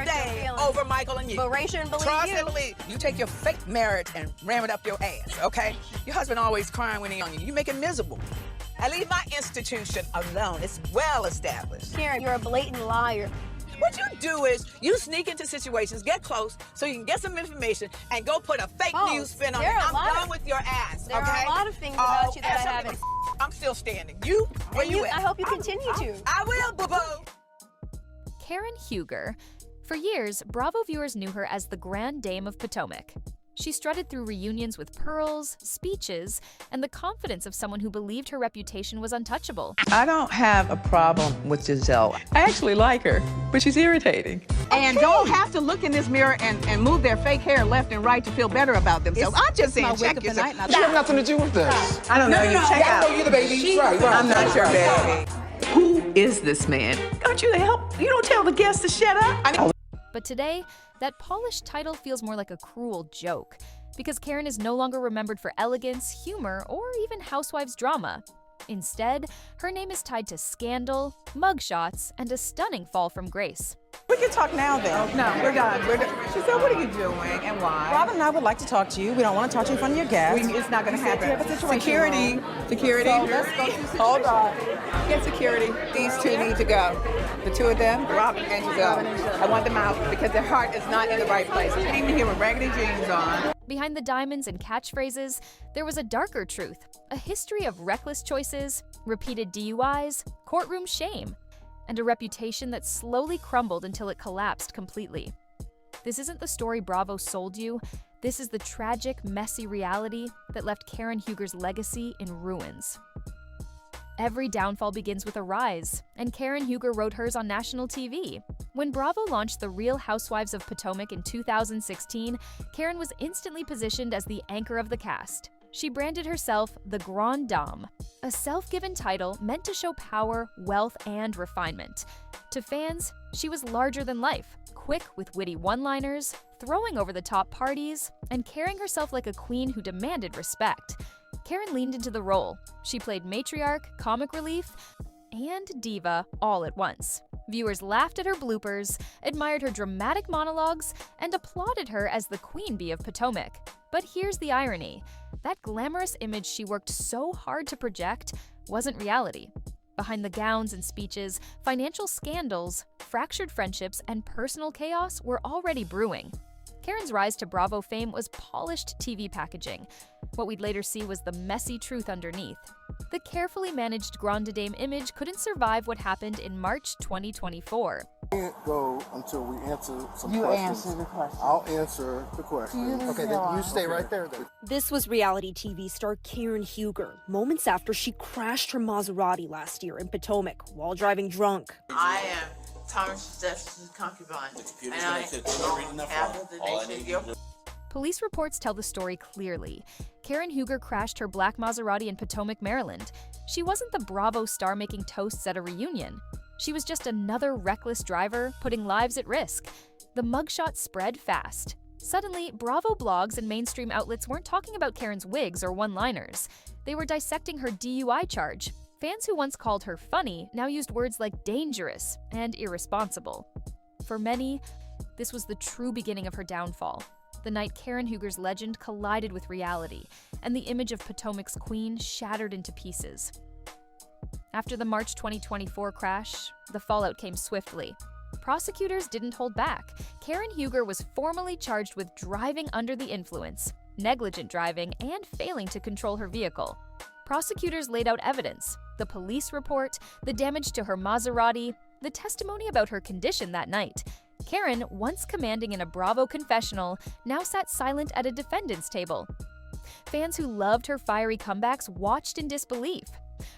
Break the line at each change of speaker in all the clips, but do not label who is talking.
day over Michael and you.
But Ray shouldn't believe
Trust
you.
and believe. You take your fake marriage and ram it up your ass, okay? Your husband always crying when he's on you. You make him miserable. I leave my institution alone. It's well established.
Karen, you're a blatant liar.
What you do is you sneak into situations, get close, so you can get some information and go put a fake news spin on it. I'm done with your ass,
There
okay?
are a lot of things about you that I haven't.
I'm still standing. You, where you at?
I hope you continue to.
I will, boo-boo.
Karen Huger. For years, Bravo viewers knew her as the Grande Dame of Potomac. She strutted through reunions with pearls, speeches, and the confidence of someone who believed her reputation was untouchable.
I don't have a problem with Giselle. I actually like her, but she's irritating.
And don't have to look in this mirror and move their fake hair left and right to feel better about themselves. I'm just saying, check yourself.
You have nothing to do with this.
I don't know you. Check out.
I know you're the baby. Right.
I'm not your baby. Who is this man? Don't you help? You don't tell the guests to shut up?
But today, that polished title feels more like a cruel joke, because Karen is no longer remembered for elegance, humor, or even housewives drama. Instead, her name is tied to scandal, mugshots, and a stunning fall from grace.
We can talk now then.
No, we're done. She said, what are you doing and why?
Robin and I would like to talk to you. We don't want to talk to you in front of your guests.
It's not going to happen.
You have a situation
Security.
wrong.
Security.
So let's go through
Hold on. Get security. These two need to go. The two of them, Robin and Giselle. I want them out because their heart is not in the right place. You came in here with raggedy jeans on.
Behind the diamonds and catchphrases, there was a darker truth, a history of reckless choices, repeated DUIs, courtroom shame, and a reputation that slowly crumbled until it collapsed completely. This isn't the story Bravo sold you. This is the tragic, messy reality that left Karen Huger's legacy in ruins. Every downfall begins with a rise, and Karen Huger wrote hers on national TV. When Bravo launched the Real Housewives of Potomac in 2016, Karen was instantly positioned as the anchor of the cast. She branded herself the Grande Dame, a self-given title meant to show power, wealth, and refinement. To fans, she was larger than life, quick with witty one-liners, throwing over-the-top parties, and carrying herself like a queen who demanded respect. Karen leaned into the role. She played matriarch, comic relief, and diva all at once. Viewers laughed at her bloopers, admired her dramatic monologues, and applauded her as the queen bee of Potomac. But here's the irony. That glamorous image she worked so hard to project wasn't reality. Behind the gowns and speeches, financial scandals, fractured friendships, and personal chaos were already brewing. Karen's rise to Bravo fame was polished TV packaging. What we'd later see was the messy truth underneath. The carefully managed Grande Dame image couldn't survive what happened in March 2024.
We can't go until we answer some questions.
You answer the question.
I'll answer the question. Okay, then you stay right there then.
This was reality TV star Karen Huger, moments after she crashed her Maserati last year in Potomac while driving drunk.
I am Thomas Justice's concubine, and I own half of the nation.
Police reports tell the story clearly. Karen Huger crashed her black Maserati in Potomac, Maryland. She wasn't the Bravo star making toasts at a reunion. She was just another reckless driver putting lives at risk. The mugshot spread fast. Suddenly, Bravo blogs and mainstream outlets weren't talking about Karen's wigs or one-liners. They were dissecting her DUI charge. Fans who once called her funny now used words like dangerous and irresponsible. For many, this was the true beginning of her downfall. The night Karen Huger's legend collided with reality, and the image of Potomac's queen shattered into pieces. After the March 2024 crash, the fallout came swiftly. Prosecutors didn't hold back. Karen Huger was formally charged with driving under the influence, negligent driving, and failing to control her vehicle. Prosecutors laid out evidence: the police report, the damage to her Maserati, the testimony about her condition that night. Karen, once commanding in a Bravo confessional, now sat silent at a defendant's table. Fans who loved her fiery comebacks watched in disbelief.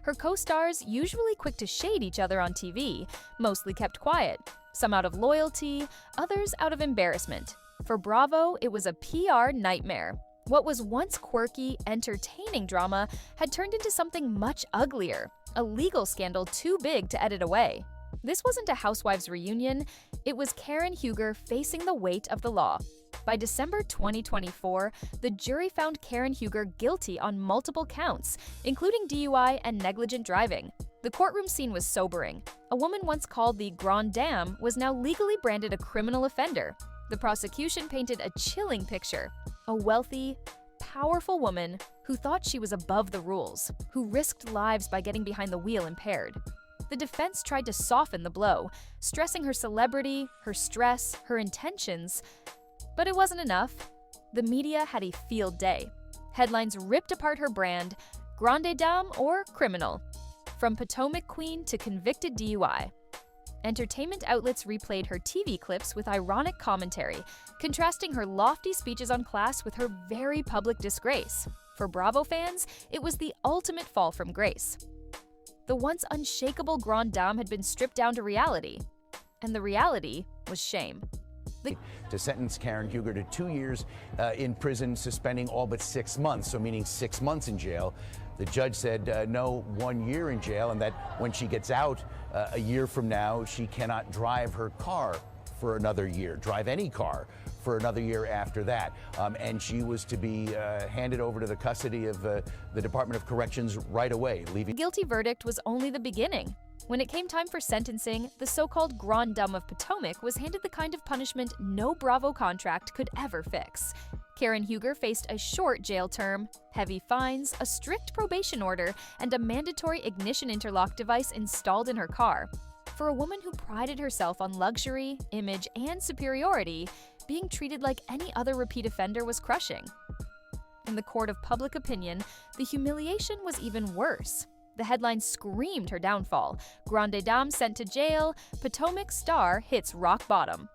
Her co-stars, usually quick to shade each other on TV, mostly kept quiet, some out of loyalty, others out of embarrassment. For Bravo, it was a PR nightmare. What was once quirky, entertaining drama had turned into something much uglier, a legal scandal too big to edit away. This wasn't a Housewives reunion, it was Karen Huger facing the weight of the law. By December 2024, the jury found Karen Huger guilty on multiple counts, including DUI and negligent driving. The courtroom scene was sobering. A woman once called the Grande Dame was now legally branded a criminal offender. The prosecution painted a chilling picture: a wealthy, powerful woman who thought she was above the rules, who risked lives by getting behind the wheel impaired. The defense tried to soften the blow, stressing her celebrity, her stress, her intentions. But it wasn't enough. The media had a field day. Headlines ripped apart her brand: Grande Dame or criminal. From Potomac Queen to convicted DUI. Entertainment outlets replayed her TV clips with ironic commentary, contrasting her lofty speeches on class with her very public disgrace. For Bravo fans, it was the ultimate fall from grace. The once unshakable Grande Dame had been stripped down to reality, and the reality was shame.
To sentence Karen Huger to 2 years in prison, suspending all but 6 months, so meaning 6 months in jail. The judge said no, 1 year in jail, and that when she gets out a year from now, she cannot drive her car for another year, drive any car for another year after that. And she was to be handed over to the custody of the Department of Corrections right away, leaving.
The guilty verdict was only the beginning. When it came time for sentencing, the so-called Grande Dame of Potomac was handed the kind of punishment no Bravo contract could ever fix. Karen Huger faced a short jail term, heavy fines, a strict probation order, and a mandatory ignition interlock device installed in her car. For a woman who prided herself on luxury, image, and superiority, being treated like any other repeat offender was crushing. In the court of public opinion, the humiliation was even worse. The headlines screamed her downfall: Grande Dame sent to jail, Potomac star hits rock bottom.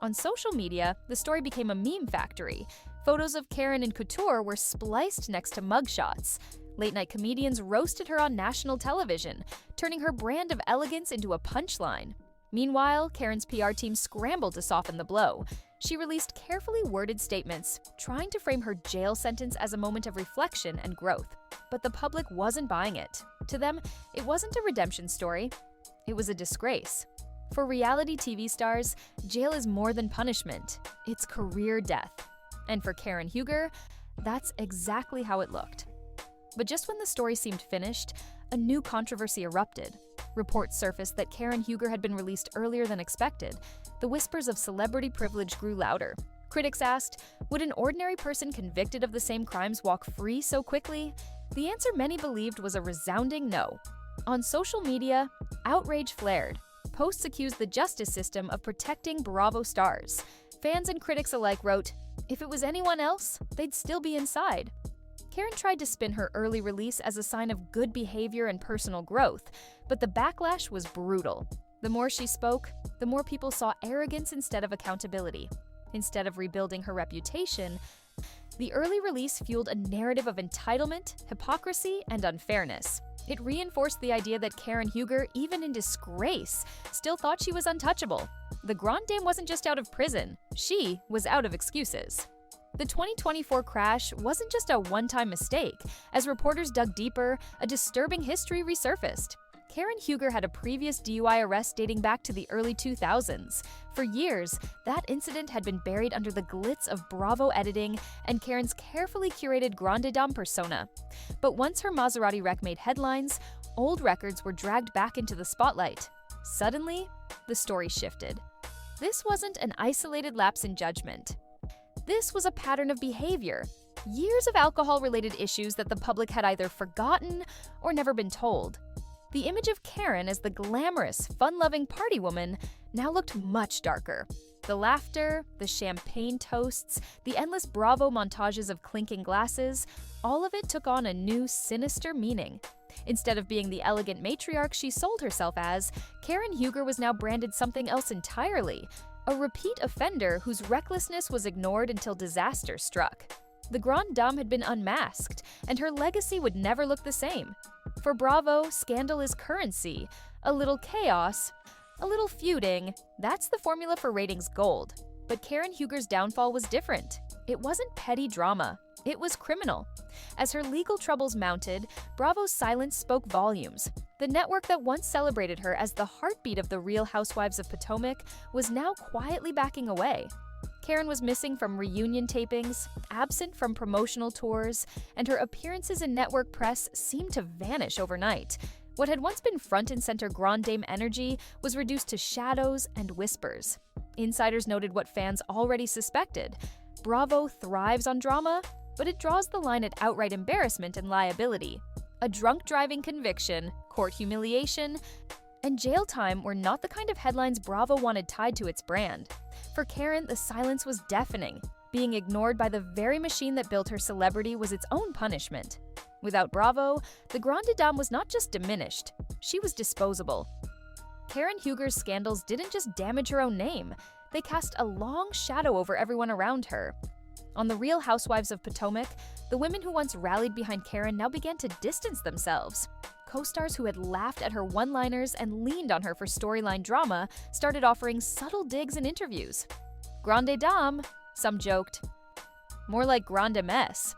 On social media, the story became a meme factory. Photos of Karen in couture were spliced next to mugshots. Late-night comedians roasted her on national television, turning her brand of elegance into a punchline. Meanwhile, Karen's PR team scrambled to soften the blow. She released carefully worded statements, trying to frame her jail sentence as a moment of reflection and growth. But the public wasn't buying it. To them, it wasn't a redemption story. It was a disgrace. For reality TV stars, jail is more than punishment. It's career death. And for Karen Huger, that's exactly how it looked. But just when the story seemed finished, a new controversy erupted. Reports surfaced that Karen Huger had been released earlier than expected. The whispers of celebrity privilege grew louder. Critics asked, would an ordinary person convicted of the same crimes walk free so quickly? The answer many believed was a resounding no. On social media, outrage flared. Posts accused the justice system of protecting Bravo stars. Fans and critics alike wrote, if it was anyone else, they'd still be inside. Karen tried to spin her early release as a sign of good behavior and personal growth, but the backlash was brutal. The more she spoke, the more people saw arrogance instead of accountability. Instead of rebuilding her reputation, the early release fueled a narrative of entitlement, hypocrisy, and unfairness. It reinforced the idea that Karen Huger, even in disgrace, still thought she was untouchable. The Grande Dame wasn't just out of prison, she was out of excuses. The 2024 crash wasn't just a one-time mistake. As reporters dug deeper, a disturbing history resurfaced. Karen Huger had a previous DUI arrest dating back to the early 2000s. For years, that incident had been buried under the glitz of Bravo editing and Karen's carefully curated Grande Dame persona. But once her Maserati wreck made headlines, old records were dragged back into the spotlight. Suddenly, the story shifted. This wasn't an isolated lapse in judgment. This was a pattern of behavior. Years of alcohol-related issues that the public had either forgotten or never been told. The image of Karen as the glamorous, fun-loving party woman now looked much darker. The laughter, the champagne toasts, the endless Bravo montages of clinking glasses, all of it took on a new, sinister meaning. Instead of being the elegant matriarch she sold herself as, Karen Huger was now branded something else entirely, a repeat offender whose recklessness was ignored until disaster struck. The Grande Dame had been unmasked, and her legacy would never look the same. For Bravo, scandal is currency. A little chaos, a little feuding, that's the formula for ratings gold. But Karen Huger's downfall was different. It wasn't petty drama, it was criminal. As her legal troubles mounted, Bravo's silence spoke volumes. The network that once celebrated her as the heartbeat of the Real Housewives of Potomac was now quietly backing away. Karen was missing from reunion tapings, absent from promotional tours, and her appearances in network press seemed to vanish overnight. What had once been front and center Grande Dame energy was reduced to shadows and whispers. Insiders noted what fans already suspected. Bravo thrives on drama, but it draws the line at outright embarrassment and liability. A drunk driving conviction, court humiliation, and jail time were not the kind of headlines Bravo wanted tied to its brand. For Karen, the silence was deafening. Being ignored by the very machine that built her celebrity was its own punishment. Without Bravo, the Grande Dame was not just diminished, she was disposable. Karen Huger's scandals didn't just damage her own name, they cast a long shadow over everyone around her. On the Real Housewives of Potomac, the women who once rallied behind Karen now began to distance themselves. Co-stars who had laughed at her one-liners and leaned on her for storyline drama started offering subtle digs in interviews. Grande Dame, some joked. More like Grande Mess.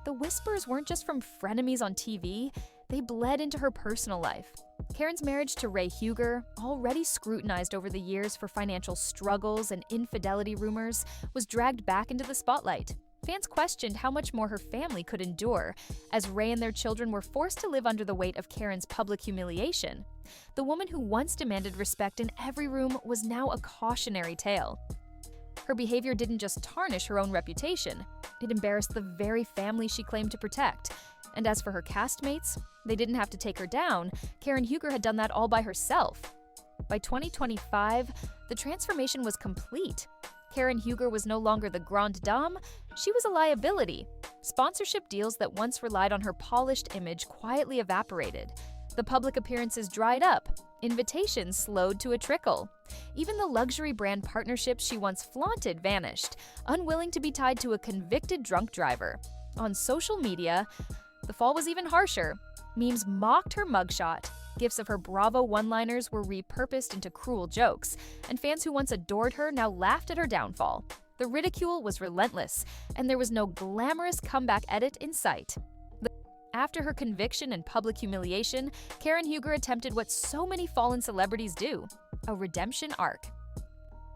The whispers weren't just from frenemies on TV, they bled into her personal life. Karen's marriage to Ray Huger, already scrutinized over the years for financial struggles and infidelity rumors, was dragged back into the spotlight. Fans questioned how much more her family could endure, as Ray and their children were forced to live under the weight of Karen's public humiliation. The woman who once demanded respect in every room was now a cautionary tale. Her behavior didn't just tarnish her own reputation, it embarrassed the very family she claimed to protect. And as for her castmates, they didn't have to take her down. Karen Huger had done that all by herself. By 2025, the transformation was complete. Karen Huger was no longer the Grande Dame, she was a liability. Sponsorship deals that once relied on her polished image quietly evaporated. The public appearances dried up. Invitations slowed to a trickle. Even the luxury brand partnerships she once flaunted vanished, unwilling to be tied to a convicted drunk driver. On social media, the fall was even harsher. Memes mocked her mugshot. Gifs of her Bravo one-liners were repurposed into cruel jokes, and fans who once adored her now laughed at her downfall. The ridicule was relentless, and there was no glamorous comeback edit in sight. After her conviction and public humiliation, Karen Huger attempted what so many fallen celebrities do, a redemption arc.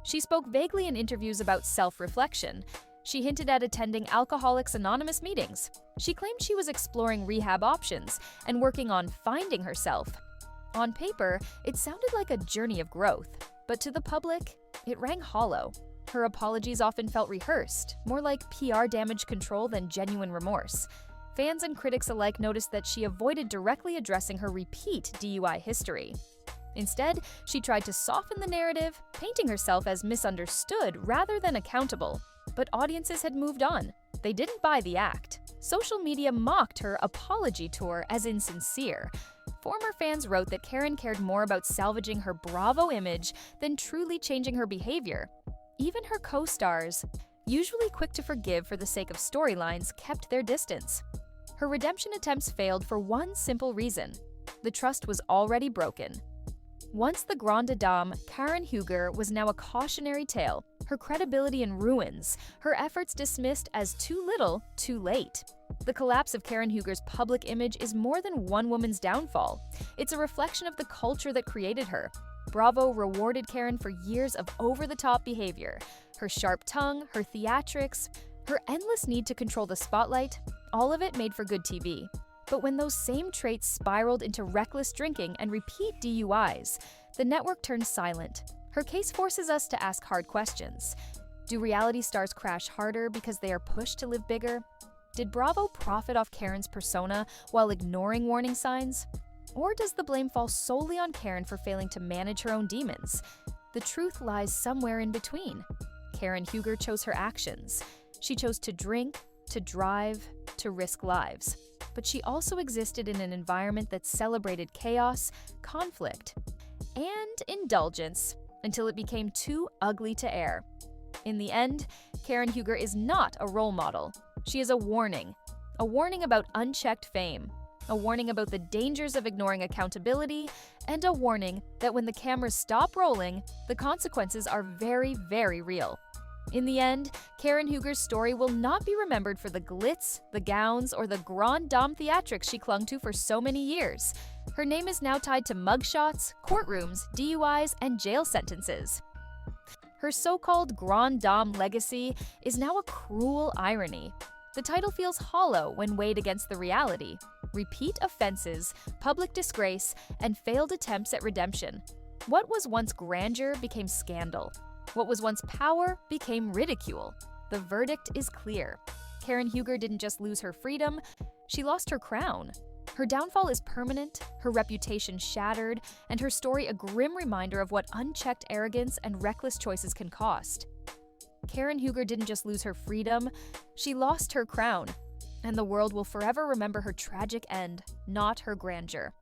She spoke vaguely in interviews about self-reflection. She hinted at attending Alcoholics Anonymous meetings. She claimed she was exploring rehab options and working on finding herself. On paper, it sounded like a journey of growth, but to the public, it rang hollow. Her apologies often felt rehearsed, more like PR damage control than genuine remorse. Fans and critics alike noticed that she avoided directly addressing her repeat DUI history. Instead, she tried to soften the narrative, painting herself as misunderstood rather than accountable. But audiences had moved on. They didn't buy the act. Social media mocked her apology tour as insincere. Former fans wrote that Karen cared more about salvaging her Bravo image than truly changing her behavior. Even her co-stars, usually quick to forgive for the sake of storylines, kept their distance. Her redemption attempts failed for one simple reason: the trust was already broken. Once the Grande Dame, Karen Huger was now a cautionary tale, her credibility in ruins, her efforts dismissed as too little, too late. The collapse of Karen Huger's public image is more than one woman's downfall. It's a reflection of the culture that created her. Bravo rewarded Karen for years of over-the-top behavior. Her sharp tongue, her theatrics, her endless need to control the spotlight, all of it made for good TV. But when those same traits spiraled into reckless drinking and repeat DUIs, the network turned silent. Her case forces us to ask hard questions. Do reality stars crash harder because they are pushed to live bigger? Did Bravo profit off Karen's persona while ignoring warning signs? Or does the blame fall solely on Karen for failing to manage her own demons? The truth lies somewhere in between. Karen Huger chose her actions. She chose to drink, to drive, to risk lives. But she also existed in an environment that celebrated chaos, conflict, and indulgence until it became too ugly to air. In the end, Karen Huger is not a role model. She is a warning about unchecked fame, a warning about the dangers of ignoring accountability, and a warning that when the cameras stop rolling, the consequences are very, very real. In the end, Karen Huger's story will not be remembered for the glitz, the gowns, or the Grande Dame theatrics she clung to for so many years. Her name is now tied to mugshots, courtrooms, DUIs, and jail sentences. Her so-called Grande Dame legacy is now a cruel irony. The title feels hollow when weighed against the reality. repeat offenses, public disgrace, and failed attempts at redemption. What was once grandeur became scandal. What was once power became ridicule. The verdict is clear. Karen Huger didn't just lose her freedom, she lost her crown. Her downfall is permanent, her reputation shattered, and her story a grim reminder of what unchecked arrogance and reckless choices can cost. Karen Huger didn't just lose her freedom, she lost her crown. And the world will forever remember her tragic end, not her grandeur.